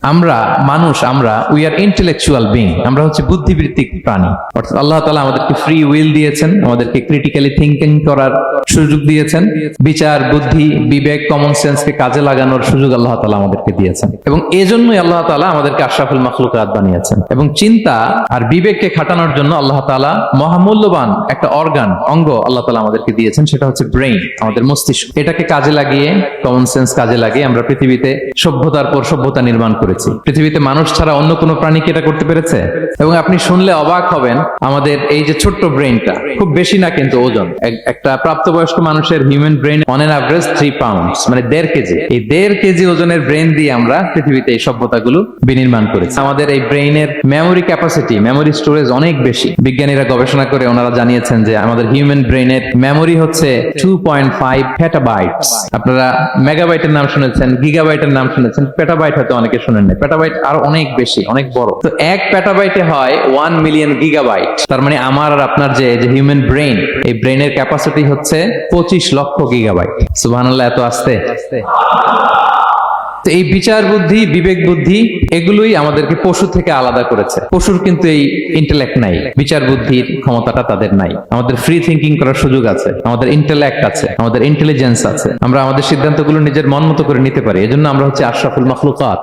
আমরা মানুষ, আমরা উই আর ইন্টেলেকচুয়াল বিং, আমরা হচ্ছে বুদ্ধিবৃত্তিক প্রাণী। অর্থাৎ আল্লাহ তাআলা আমাদেরকে ফ্রি উইল দিয়েছেন, আমাদেরকে ক্রিটিক্যালি থিঙ্কিং করার সুযোগ দিয়েছেন, বিচার, বুদ্ধি, বিবেক, কমন সেন্সকে কাজে লাগানোর সুযোগ আল্লাহ তাআলা আমাদেরকে দিয়েছেন। এবং এজন্যই আল্লাহ তাআলা আমাদেরকে আশরাফুল মাখলুকাত বানিয়েছেন। এবং চিন্তা আর বিবেককে খাটানোর জন্য আল্লাহ তাআলা মহামূল্যবান একটা অঙ্গ আল্লাহ তাআলা আমাদেরকে দিয়েছেন, সেটা হচ্ছে ব্রেইন, আমাদের মস্তিষ্ক। এটাকে কাজে লাগিয়ে, কমন সেন্স কাজে লাগিয়ে আমরা পৃথিবীতে সভ্যতার পর সভ্যতা নির্মাণ করেছি। পৃথিবীতে মানুষ ছাড়া অন্য কোনো প্রাণী কি এটা করতে পেরেছে? এবং আপনি শুনলে অবাক হবেন, আমাদের এই যে ছোট্ট ব্রেইনটা, খুব বেশি না কিন্তু ওজন, একটা প্রাপ্তবয়স্ক মানুষের human brain on an average 3 pounds, মানে 1.5 কেজি। এই 1.5 কেজি ওজনের ব্রেইন দিয়ে আমরা পৃথিবীতে এই সভ্যতাগুলো বিনির্মাণ করেছি। আমাদের এই ব্রেইনের মেমোরি ক্যাপাসিটি, মেমোরি স্টোরেজ অনেক বেশি। বিজ্ঞানীরা গবেষণা করে ওনারা জানিয়েছেন যে আমাদের হিউম্যান ব্রেইনের মেমোরি হচ্ছে 2.5 পেটাবাইটস। আপনারা মেগাবাইটের নাম শুনেছেন, গিগাবাইটের নাম শুনেছেন, পেটাবাইট হয়তো অনেকে শুনেন না। পেটাবাইট আরো অনেক বেশি, অনেক বড়। তো 1 পেটাবাইটে হয় 1 মিলিয়ন গিগাবাইট। তার মানে আমার আর আপনার যে হিউম্যান ব্রেইন, এই ব্রেইনের ক্যাপাসিটি হচ্ছে 25 লক্ষ গিগাবাইট। সুবহানাল্লাহ, এত আসতে। তো এই বিচার বুদ্ধি, বিবেক বুদ্ধি, এগুলোই আমাদেরকে পশু থেকে আলাদা করেছে। পশুর কিন্তু এই ইন্টেলেক্ট নাই, বিচার বুদ্ধির ক্ষমতাটা তাদের নাই। আমাদের ফ্রি থিঙ্কিং করার সুযোগ আছে, আমাদের ইন্টেলেক্ট আছে, আমাদের ইন্টেলিজেন্স আছে। আমরা আমাদের সিদ্ধান্তগুলো নিজের মন মতো করে নিতে পারি। এজন্য আমরা হচ্ছে আশরাফুল মাখলুকাত।